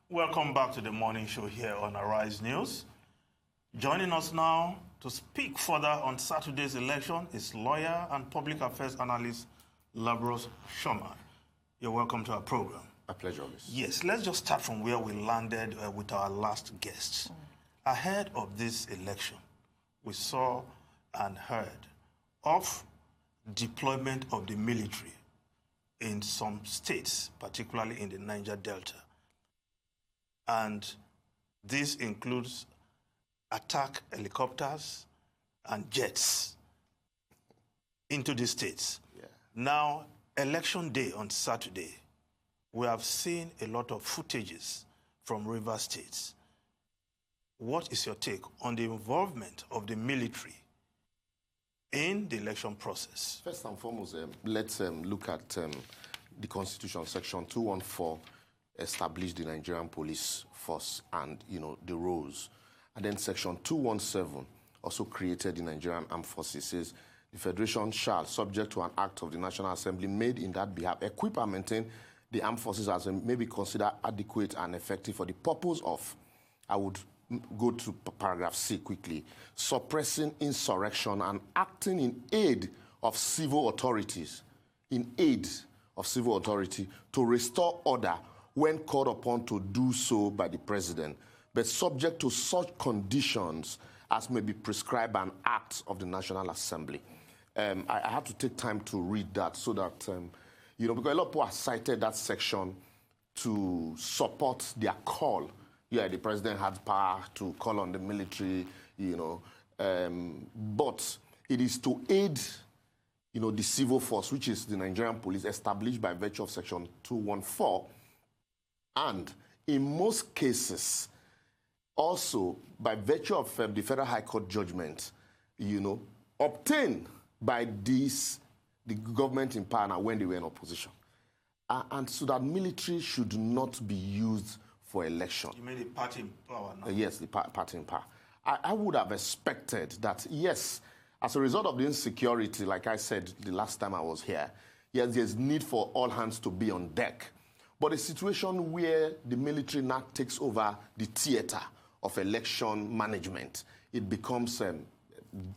Welcome back to the morning show here on Arise News. Joining us now to speak further on Saturday's election is lawyer and public affairs analyst Liborous Oshoma. You're welcome to our program. A pleasure, miss. Yes, let's just start from where we landed with our last guests. Ahead of this election, we saw and heard of deployment of the military in some states, particularly in the Niger Delta. And this includes attack helicopters and jets into the states. Yeah. Now, election day on Saturday, we have seen a lot of footages from river states. What is your take on the involvement of the military in the election process? First and foremost, let's look at the Constitution, Section 214, established the Nigerian Police Force and, the roles. And then Section 217 also created the Nigerian Armed Forces. It says, the Federation shall, subject to an act of the National Assembly made in that behalf, equip and maintain the armed forces as may be considered adequate and effective for the purpose of, I would go to paragraph C quickly, suppressing insurrection and acting in aid of civil authorities, to restore order when called upon to do so by the president, but subject to such conditions as may be prescribed by an act of the National Assembly. I had to take time to read that so that, because a lot of people have cited that section to support their call. Yeah, the president had power to call on the military, but it is to aid, the civil force, which is the Nigerian police, established by virtue of Section 214, and in most cases, also by virtue of the Federal High Court judgment, obtained by the government in power now when they were in opposition. And so that military should not be used for election. You mean the party in power now? Yes, the party in power. I would have expected that, yes, as a result of the insecurity, like I said the last time I was here, yes, there's need for all hands to be on deck. But a situation where the military now takes over the theater of election management, it becomes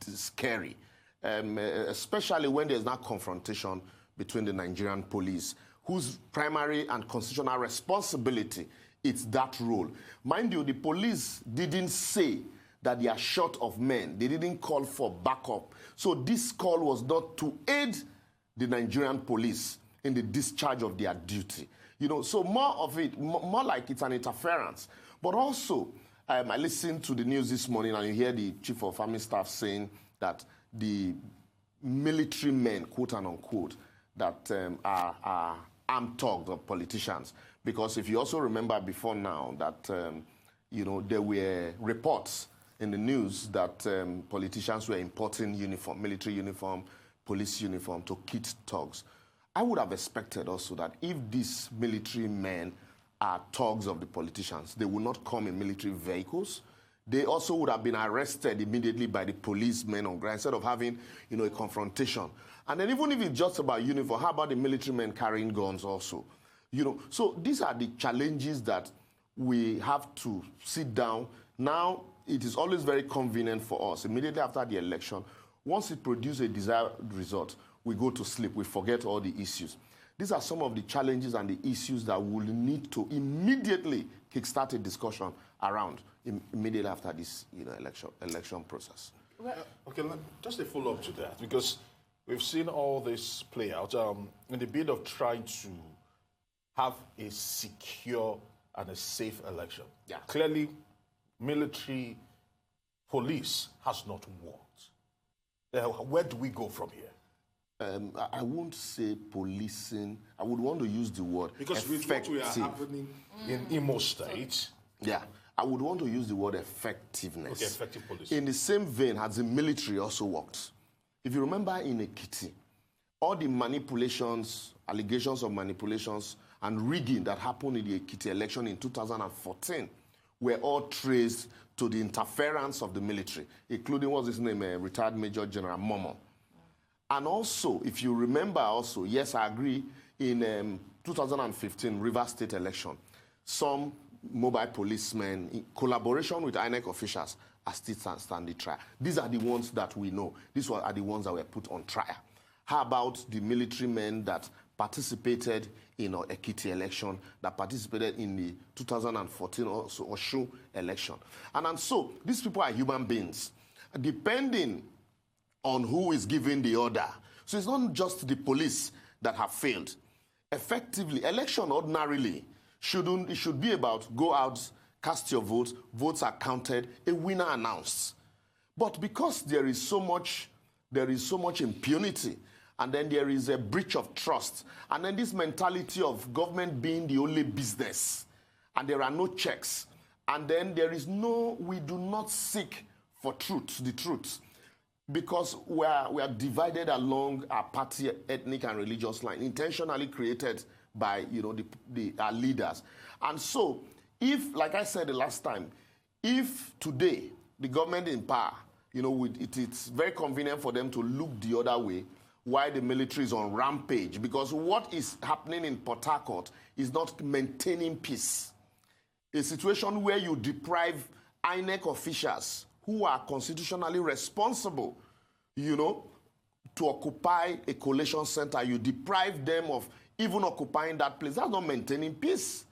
scary, especially when there's now confrontation between the Nigerian police, whose primary and constitutional responsibility is that role. Mind you, the police didn't say that they are short of men. They didn't call for backup. So this call was not to aid the Nigerian police in the discharge of their duty. So more of it, more like it's an interference. But also, I listened to the news this morning and you hear the Chief of Army Staff saying that the military men, quote and unquote, that are armed thugs or politicians. Because if you also remember before now that, there were reports in the news that politicians were importing uniform, military uniform, police uniform to kit thugs. I would have expected also that if these military men are thugs of the politicians, they would not come in military vehicles. They also would have been arrested immediately by the policemen on ground instead of having, a confrontation. And then even if it's just about uniform, how about the military men carrying guns also? So these are the challenges that we have to sit down. Now, it is always very convenient for us, immediately after the election, once it produces a desired result, we go to sleep, we forget all the issues. These are some of the challenges and the issues that we'll need to immediately kickstart a discussion around immediately after this election process. Well, okay, just a follow-up to that, because we've seen all this play out in the bid of trying to have a secure and a safe election. Yeah. Clearly, military police has not worked. Where do we go from here? I won't say policing. I would want to use the word because effective. with what we are happening in Imo State. Yeah, I would want to use the word effectiveness. Okay, effective policing. In the same vein, has the military also worked? If you remember in Ekiti, all the manipulations, allegations of manipulations and rigging that happened in the Ekiti election in 2014 were all traced to the interference of the military, including, what's his name, retired Major General Momo. And also, if you remember also, yes, I agree, in 2015 Rivers State election, some mobile policemen, in collaboration with INEC officials, are still standing trial. These are the ones that we know. These are the ones that were put on trial. How about the military men that participated in our Ekiti election, that participated in the 2014 Oshun election? And so these people are human beings, depending on who is giving the order. So it's not just the police that have failed. Effectively, election ordinarily it should be about go out, cast your votes, votes are counted, a winner announced. But because there is so much impunity, and then there is a breach of trust, and then this mentality of government being the only business, and there are no checks, and then we do not seek for the truth, because we are divided along our party, ethnic, and religious line, intentionally created by our leaders. And so, if, like I said the last time, if today the government in power, it's very convenient for them to look the other way, while the military is on rampage, because what is happening in Port Harcourt is not maintaining peace. A situation where you deprive INEC officials who are constitutionally responsible, to occupy a collation center, you deprive them of even occupying that place. That's not maintaining peace.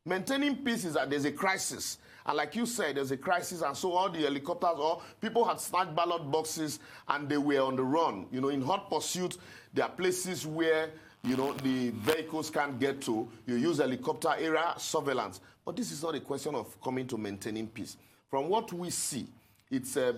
Maintaining peace is that there's a crisis. And like you said, there's a crisis, and so all the helicopters, or people had snatched ballot boxes and they were on the run. In hot pursuit, there are places where, the vehicles can't get to. You use helicopter area surveillance. But this is not a question of coming to maintaining peace. From what we see, it's a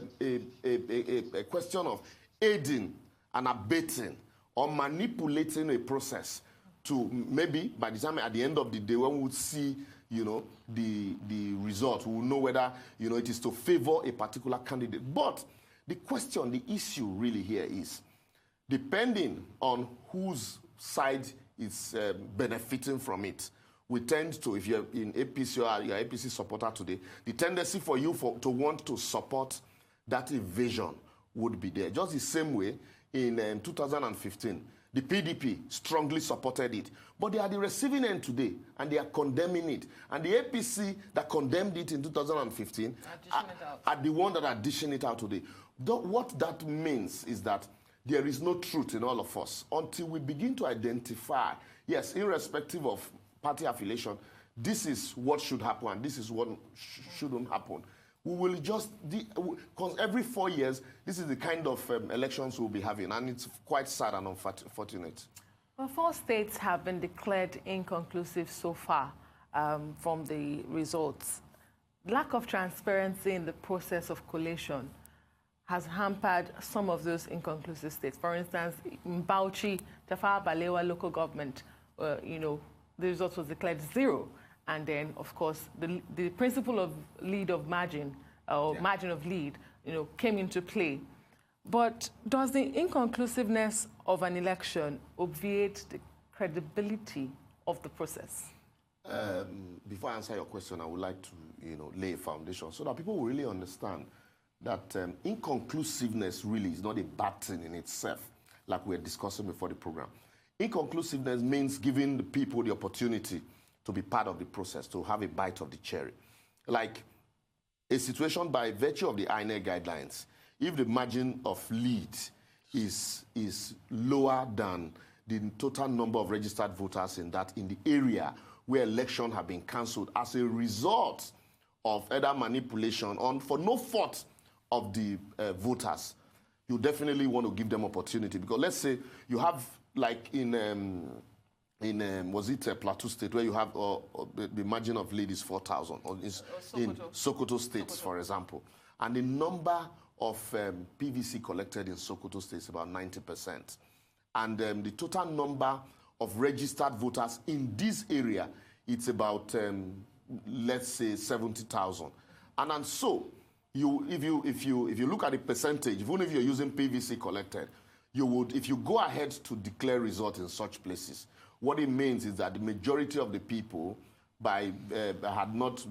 question of aiding and abetting or manipulating a process to maybe, by the time at the end of the day, when we would see, the result, we will know whether, it is to favor a particular candidate. But the question, the issue really here is, depending on whose side is benefiting from it, we tend to, if you're in APC or you're an APC supporter today, the tendency for you to want to support that evasion would be there. Just the same way in 2015, the PDP strongly supported it. But they are the receiving end today, and they are condemning it. And the APC that condemned it in 2015 are the one that are dishing it out today. What that means is that there is no truth in all of us until we begin to identify, yes, irrespective of party affiliation, this is what should happen and this is what shouldn't happen. We will just, because every 4 years, this is the kind of elections we'll be having, and it's quite sad and unfortunate. Well, 4 states have been declared inconclusive so far from the results. Lack of transparency in the process of collation has hampered some of those inconclusive states. For instance, in Bauchi, Tafawa Balewa local government, the result was declared 0. And then, of course, the principle of lead of margin, or margin of lead, came into play. But does the inconclusiveness of an election obviate the credibility of the process? Before I answer your question, I would like to, lay a foundation so that people will really understand that inconclusiveness really is not a bad thing in itself, like we were discussing before the program. Inconclusiveness means giving the people the opportunity to be part of the process, to have a bite of the cherry. Like a situation by virtue of the INEC guidelines, if the margin of lead is lower than the total number of registered voters in the area where elections have been cancelled as a result of either manipulation for no fault of the voters, you definitely want to give them opportunity. Because let's say you have, like in was it Plateau State, where you have the margin of lead is 4,000, or in Sokoto State, for example. And the number of PVC collected in Sokoto State is about 90%. And the total number of registered voters in this area, it's about, let's say, 70,000. And so, if you look at the percentage, even if you're using PVC collected, you would, if you go ahead to declare results in such places, what it means is that the majority of the people had not,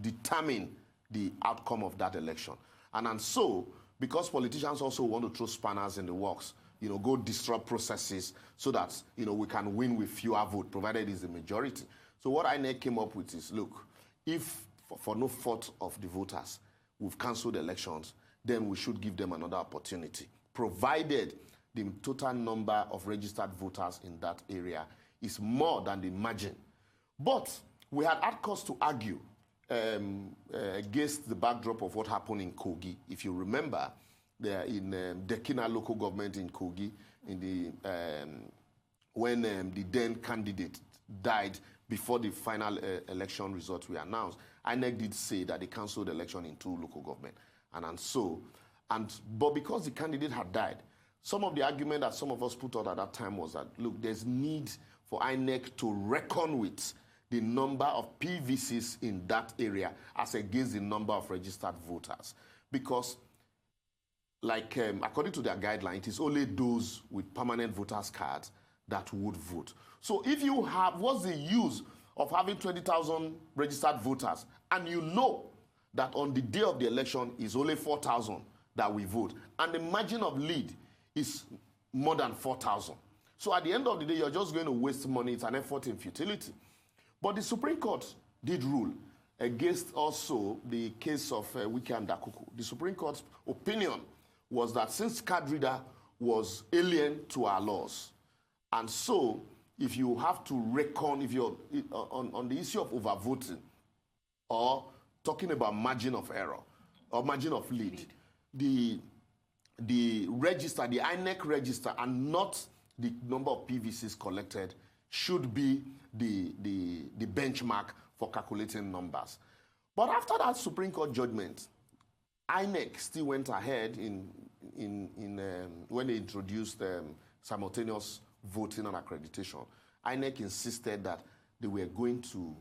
determined the outcome of that election. And so, because politicians also want to throw spanners in the works, go disrupt processes so that, we can win with fewer votes, provided it's the majority. So what INEC came up with is, look, if for no fault of the voters, we've cancelled elections, then we should give them another opportunity, provided the total number of registered voters in that area is more than the margin. But we had cause to argue against the backdrop of what happened in Kogi. If you remember, there in Dekina local government in Kogi, in the when the then candidate died before the final election results were announced, INEC did say that they cancelled the election in 2 local government. But because the candidate had died, some of the argument that some of us put out at that time was that, look, there's need for INEC to reckon with the number of PVCs in that area as against the number of registered voters. Because, like, according to their guideline, it is only those with permanent voters cards that would vote. So if you have, what's the use of having 20,000 registered voters, and you know that on the day of the election is only 4,000 that we vote, and the margin of lead is more than 4,000. So at the end of the day, you're just going to waste money. It's an effort in futility. But the Supreme Court did rule against also the case of Wike and Dakuku. The Supreme Court's opinion was that since card reader was alien to our laws, and so if you have to reckon, if you're on the issue of overvoting or talking about margin of error or margin of lead, the register, the INEC register, and not the number of PVCs collected should be the benchmark for calculating numbers. But after that Supreme Court judgment, INEC still went ahead when they introduced simultaneous voting and accreditation. INEC insisted that they were going to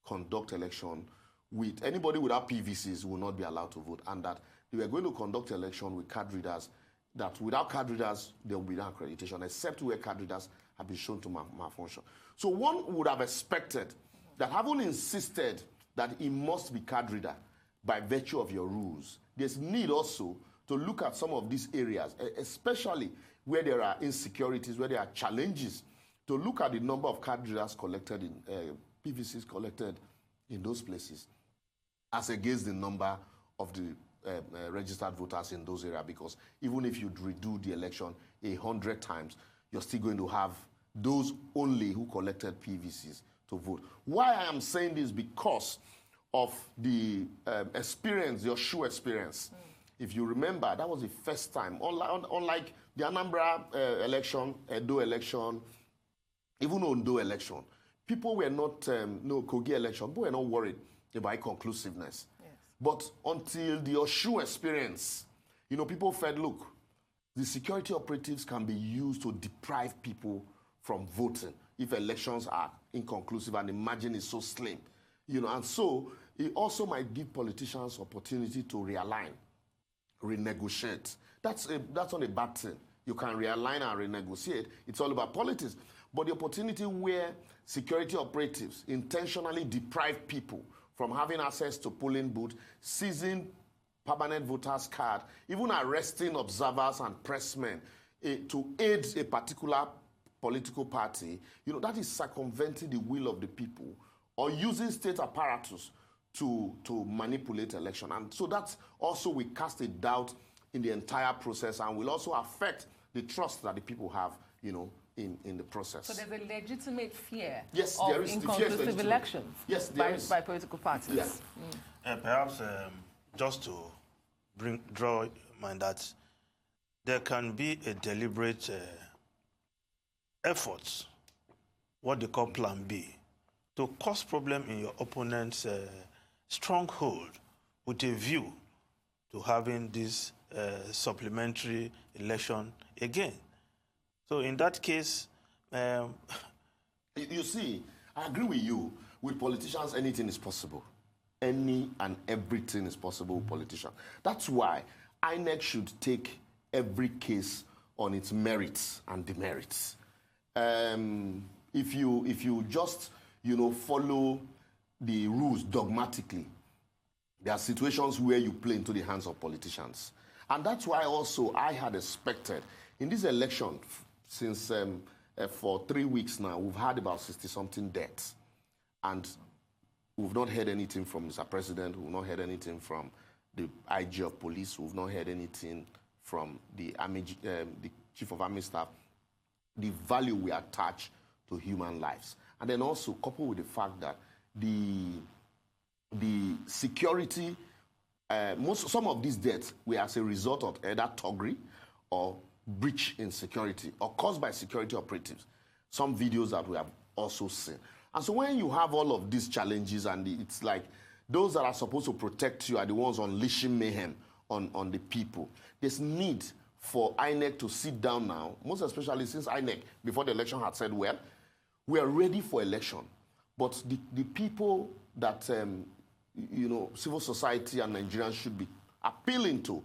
conduct election with anybody without PVCs will not be allowed to vote, and that they were going to conduct election with card readers, that without card readers, there will be no accreditation, except where card readers have been shown to malfunction. So one would have expected that, having insisted that it must be card reader by virtue of your rules, there's need also to look at some of these areas, especially where there are insecurities, where there are challenges, to look at the number of card readers collected in PVCs collected in those places as against the number of the registered voters in those areas, because even if you redo the election 100 times, you're still going to have those only who collected PVCs to vote. Why I am saying this, because of the experience, your shoe experience. If you remember, that was the first time, unlike the Anambra election, Edo election, even Ondo election, people were not, Kogi election, people were not worried about conclusiveness. Yes. But until the Oshu experience, people felt, look, the security operatives can be used to deprive people from voting if elections are inconclusive and the margin is so slim. And so it also might give politicians opportunity to realign, renegotiate. That's not a bad thing. You can realign and renegotiate. It's all about politics. But the opportunity where security operatives intentionally deprive people from having access to polling booths, seizing permanent voters' card, even arresting observers and pressmen to aid a particular political party, that is circumventing the will of the people or using state apparatus to manipulate election. And so that's also will cast a doubt in the entire process and will also affect the trust that the people have, in the process. So there's a legitimate fear of inconclusive elections by political parties. Yes. Perhaps just to draw in mind that there can be a deliberate effort, what they call Plan B, to cause problem in your opponent's stronghold with a view to having this supplementary election again. So in that case... You see, I agree with you. With politicians, anything is possible. Any and everything is possible with politicians. That's why INEC should take every case on its merits and demerits. If you just, follow the rules dogmatically, there are situations where you play into the hands of politicians. And that's why also I had expected, in this election, since for 3 weeks now, we've had about 60-something deaths. And We've not heard anything from Mr. President. We've not heard anything from the IG of police. We've not heard anything from the Chief of Army Staff. The value we attach to human lives. And then also coupled with the fact that the security, some of these deaths were as a result of either thuggery or breach in security or caused by security operatives. Some videos that we have also seen. And so when you have all of these challenges and it's like those that are supposed to protect you are the ones unleashing mayhem on the people, there's need for INEC to sit down now, most especially since INEC, before the election, had said, well, we are ready for election. But the people that, civil society and Nigerians should be appealing to,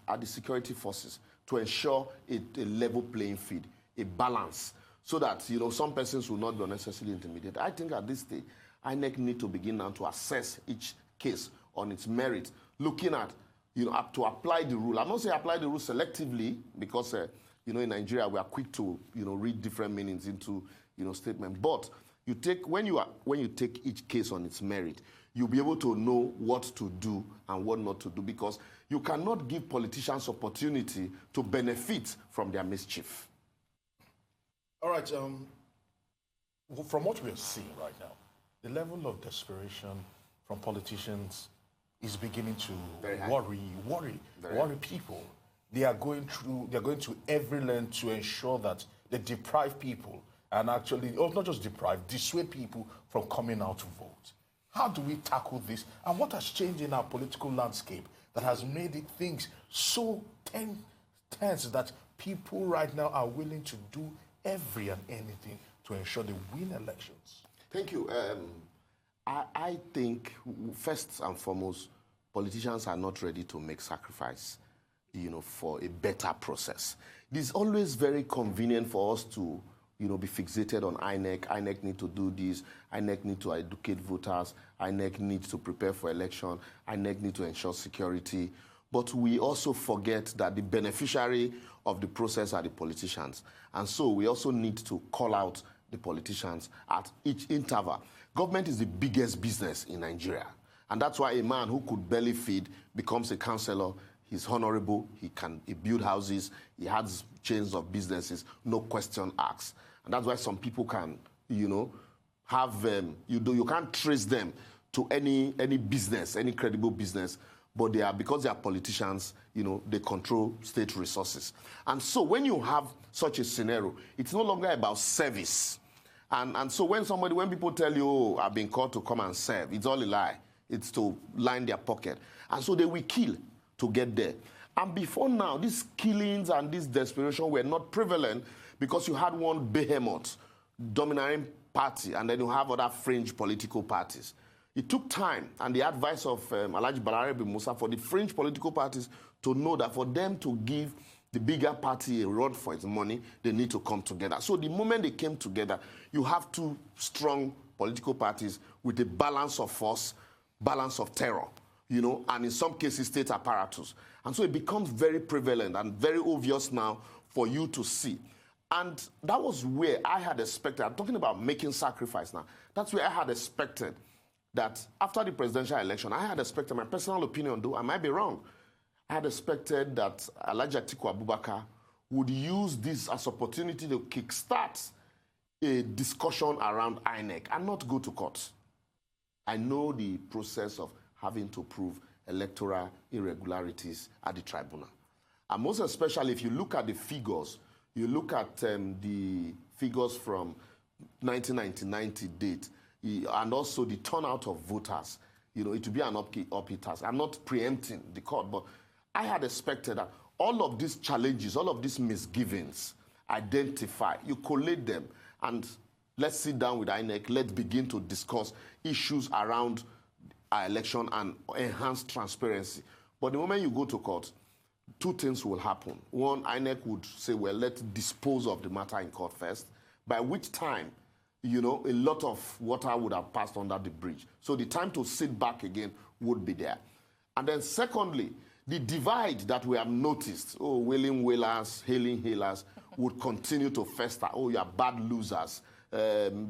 are the security forces to ensure a level playing field, a balance, so that, some persons will not be unnecessarily intimidated. I think at this stage, INEC need to begin now to assess each case on its merit, looking at, to apply the rule. I'm not saying apply the rule selectively, because, in Nigeria, we are quick to, read different meanings into, statement. But when you take each case on its merit, you'll be able to know what to do and what not to do, because you cannot give politicians opportunity to benefit from their mischief. All right. From what we are seeing right now, the level of desperation from politicians is beginning to worry people. They are going to every length to ensure that they deprive people and actually, not just deprive, dissuade people from coming out to vote. How do we tackle this? And what has changed in our political landscape that has made things so tense that people right now are willing to do every and anything to ensure they win elections? Thank you. I think, first and foremost, politicians are not ready to make sacrifice, for a better process. It is always very convenient for us to, be fixated on INEC. INEC need to do this. INEC need to educate voters. INEC needs to prepare for election. INEC need to ensure security. But we also forget that the beneficiary of the process are the politicians. And so we also need to call out the politicians at each interval. Government is the biggest business in Nigeria. And that's why a man who could barely feed becomes a councillor. He's honorable, he build houses, he has chains of businesses, no question asked. And that's why some people can, have, you can't trace them to any business, any credible business, but because they are politicians, they control state resources. And so when you have such a scenario, it's no longer about service. And so when people tell you, oh, I've been called to come and serve, it's all a lie. It's to line their pocket. And so they will kill to get there. And before now, these killings and this desperation were not prevalent because you had one behemoth, domineering party, and then you have other fringe political parties. It took time and the advice of Alhaji Balarabe Musa for the fringe political parties to know that for them to give the bigger party a run for its money, they need to come together. So the moment they came together, you have two strong political parties with a balance of force, balance of terror, and in some cases, state apparatus. And so it becomes very prevalent and very obvious now for you to see. And that was where I had expected, I'm talking about making sacrifice now, that's where I had expected that after the presidential election, I had expected, my personal opinion, though I might be wrong, I had expected that Alhaji Atiku Abubakar would use this as opportunity to kickstart a discussion around INEC and not go to court. I know the process of having to prove electoral irregularities at the tribunal. And most especially if you look at the figures, you look at the figures from 1990 date, and also the turnout of voters, it would be an uphill task. I'm not preempting the court, but I had expected that all of these challenges, all of these misgivings, identify, you collate them, and let's sit down with INEC, let's begin to discuss issues around our election and enhance transparency. But the moment you go to court, two things will happen. One, INEC would say, well, let's dispose of the matter in court first, by which time, a lot of water would have passed under the bridge. So the time to sit back again would be there. And then secondly, the divide that we have noticed, wailing wailers, hailing hailers, would continue to fester. Oh, you are bad losers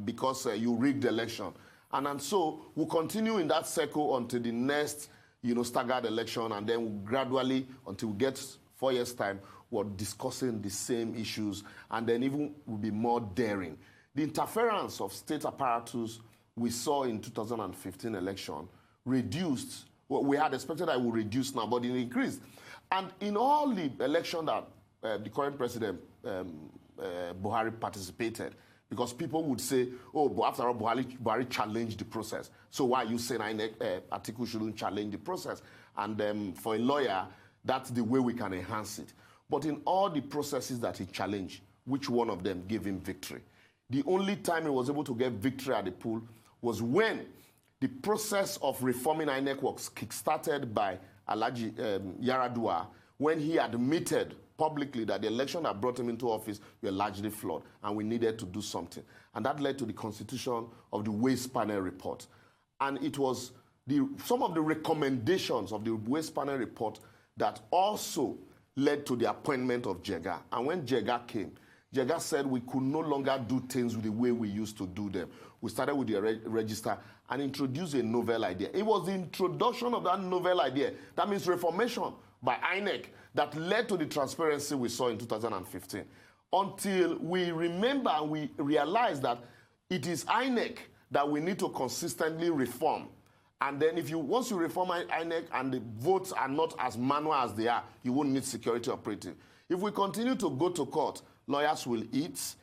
because you rigged the election. And so we'll continue in that circle until the next, staggered election, and then we'll gradually, until we get 4 years' time, we're discussing the same issues, and then even will be more daring. The interference of state apparatus we saw in 2015 election reduced. Well, we had expected that it would reduce now, but it increased. And in all the election that the current president, Buhari, participated, because people would say, oh, but after all, Buhari challenged the process. So why are you saying Atiku shouldn't challenge the process? And for a lawyer, that's the way we can enhance it. But in all the processes that he challenged, which one of them gave him victory? The only time he was able to get victory at the poll was when the process of reforming INEC was kickstarted by Alhaji Yaradua, when he admitted publicly that the election that brought him into office were largely flawed, and we needed to do something. And that led to the constitution of the Waste Panel report. And it was some of the recommendations of the Waste Panel report that also led to the appointment of Jega. And when Jega came, Jega said we could no longer do things the way we used to do them. We started with the register and introduced a novel idea. It was the introduction of that novel idea, that means reformation by INEC, that led to the transparency we saw in 2015. Until we remember and we realize that it is INEC that we need to consistently reform. And then once you reform INEC and the votes are not as manual as they are, you won't need security operative. If we continue to go to court, lawyers will eat,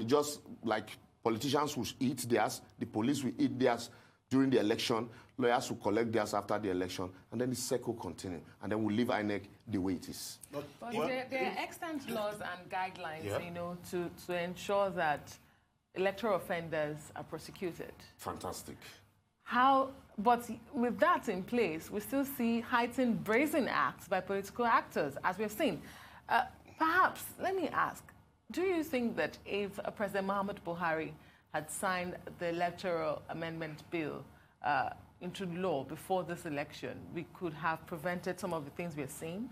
just like politicians will eat theirs, the police will eat theirs during the election, lawyers will collect theirs after the election, and then the cycle will continue. And then we'll leave INEC the way it is. But there are extant laws and guidelines, to ensure that electoral offenders are prosecuted. Fantastic. But with that in place, we still see heightened brazen acts by political actors, as we've seen. Perhaps, let me ask, do you think that if President Muhammadu Buhari had signed the electoral amendment bill into law before this election, we could have prevented some of the things we're seeing?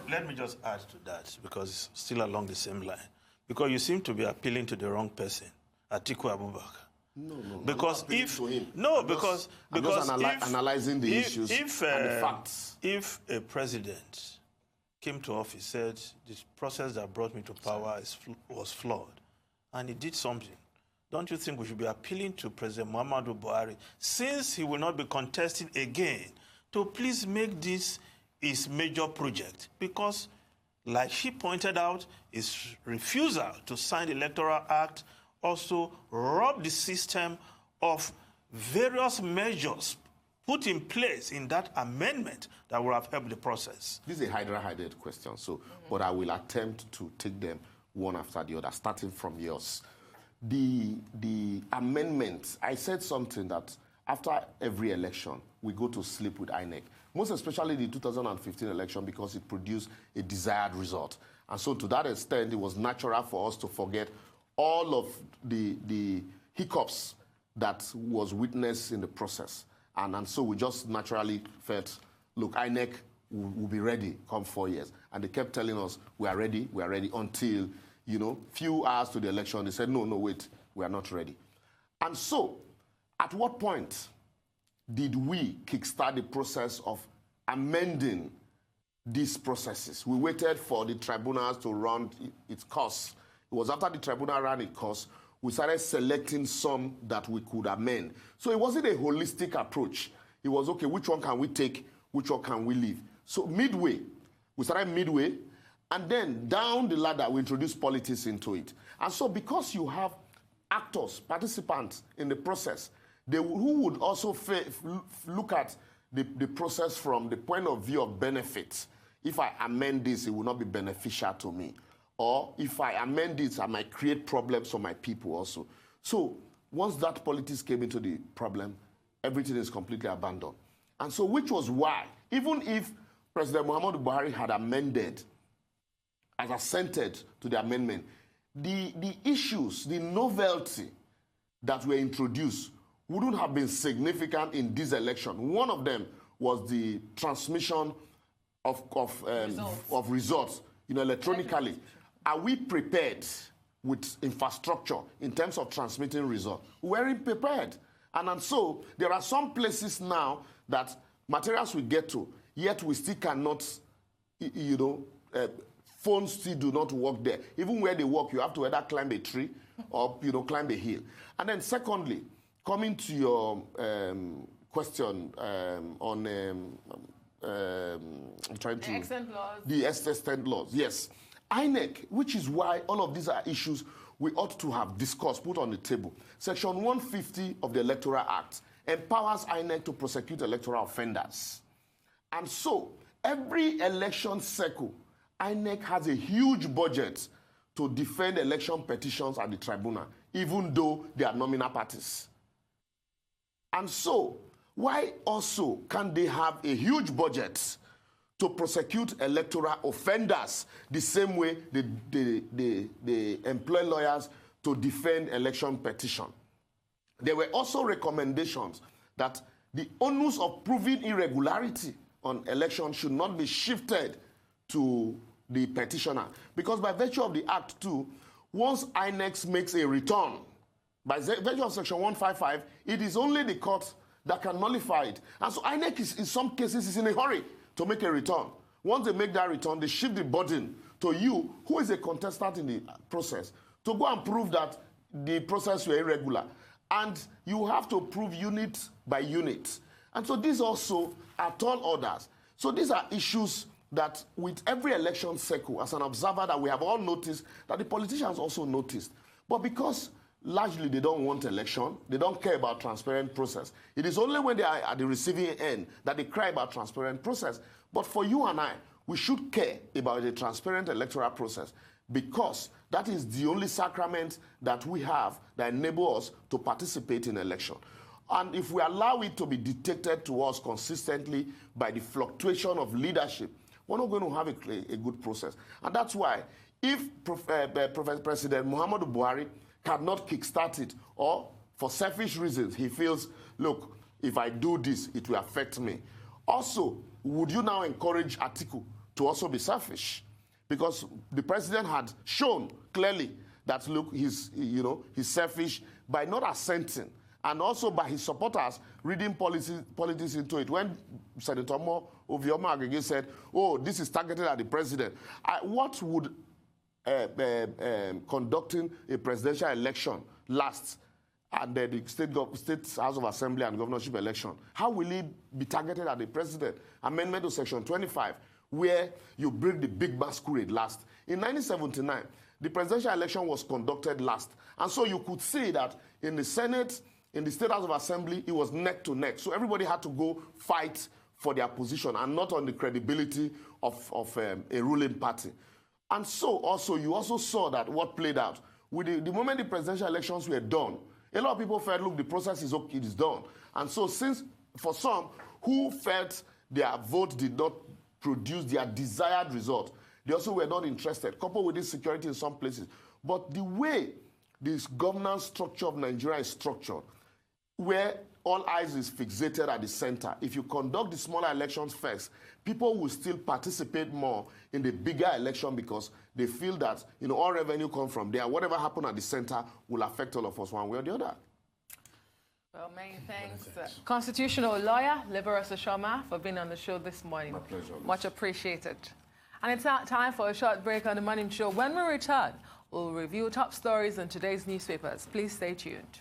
Let me just add to that, because it's still along the same line. Because you seem to be appealing to the wrong person, Atiku Abubakar. No. Because analyzing the issues and the facts. If a president came to office, said this process that brought me to power was flawed, and he did something, don't you think we should be appealing to President Muhammadu Buhari, since he will not be contesting again, to please make this his major project? Because, like he pointed out, his refusal to sign the Electoral Act also robbed the system of various measures put in place in that amendment that would have helped the process. This is a Hydra-headed question, but I will attempt to take them one after the other, starting from yours. The amendment, I said something that after every election, we go to sleep with INEC, most especially the 2015 election, because it produced a desired result. And so to that extent, it was natural for us to forget all of the hiccups that was witnessed in the process. And so we just naturally felt, look, INEC will be ready come 4 years. And they kept telling us, we are ready, until, few hours to the election, they said, no, wait, we are not ready. And so, at what point did we kickstart the process of amending these processes? We waited for the tribunals to run its course. It was after the tribunal ran its course, we started selecting some that we could amend. So it wasn't a holistic approach. It was, okay, which one can we take, which one can we leave? So midway, we started midway, and then down the ladder, we introduced politics into it. And so because you have actors, participants in the process, who would also look at the process from the point of view of benefits. If I amend this, it will not be beneficial to me. Or if I amend it, I might create problems for my people also. So once that politics came into the problem, everything is completely abandoned. And so which was why, even if President Muhammadu Buhari had amended, as assented to the amendment, the issues, the novelty that were introduced wouldn't have been significant in this election. One of them was the transmission of results, electronically. Are we prepared with infrastructure in terms of transmitting results? We weren't prepared. And so there are some places now that materials we get to, yet we still cannot, phones still do not work there. Even where they work, you have to either climb a tree or, climb a hill. And then secondly, coming to your question on I'm trying to... The extent laws. The extent laws, yes. INEC, which is why all of these are issues we ought to have discussed, put on the table. Section 150 of the Electoral Act empowers INEC to prosecute electoral offenders. And so, every election cycle, INEC has a huge budget to defend election petitions at the tribunal, even though they are nominal parties. And so, why also can they have a huge budget to prosecute electoral offenders the same way they employ lawyers to defend election petition? There were also recommendations that the onus of proving irregularity on elections should not be shifted to the petitioner. Because by virtue of the Act 2, once INEC makes a return, by virtue of Section 155, it is only the court that can nullify it. And so INEC is, in some cases, is in a hurry to make a return. Once they make that return, they shift the burden to you, who is a contestant in the process, to go and prove that the process were irregular. And you have to prove unit by unit. And so these also are tall orders. So these are issues that with every election cycle, as an observer, that we have all noticed, that the politicians also noticed. But because largely they don't want election, they don't care about transparent process. It is only when they are at the receiving end that they cry about transparent process. But for you and I, we should care about the transparent electoral process, because that is the only sacrament that we have that enables us to participate in election. And if we allow it to be dictated to us consistently by the fluctuation of leadership, we're not going to have a good process. And that's why if President Muhammadu Buhari cannot kickstart it, or for selfish reasons, he feels, look, if I do this, it will affect me. Also, would you now encourage Atiku to also be selfish? Because the president had shown clearly that, look, he's selfish by not assenting, and also by his supporters reading politics into it. When Senator Mo Ovioma Agege said, oh, this is targeted at the president, what would conducting a presidential election last, and the state House of Assembly and governorship election, how will it be targeted at the president? Amendment to Section 25, where you bring the big masquerade last. In 1979, the presidential election was conducted last. And so you could see that in the Senate, in the State House of Assembly, it was neck to neck. So everybody had to go fight for their position and not on the credibility of a ruling party. And so also, you also saw that what played out. With the moment the presidential elections were done, a lot of people felt, look, the process is okay, it is done. And so since, for some who felt their vote did not produce their desired result, they also were not interested, coupled with insecurity in some places. But the way this governance structure of Nigeria is structured, where all eyes is fixated at the center, if you conduct the smaller elections first, people will still participate more in the bigger election because they feel that all revenue comes from there. Whatever happens at the center will affect all of us one way or the other. Well, many thanks. Constitutional lawyer, Liborous Oshoma, for being on the show this morning. My pleasure. Much appreciated. And it's time for a short break on the morning show. When we return, we'll review top stories in today's newspapers. Please stay tuned.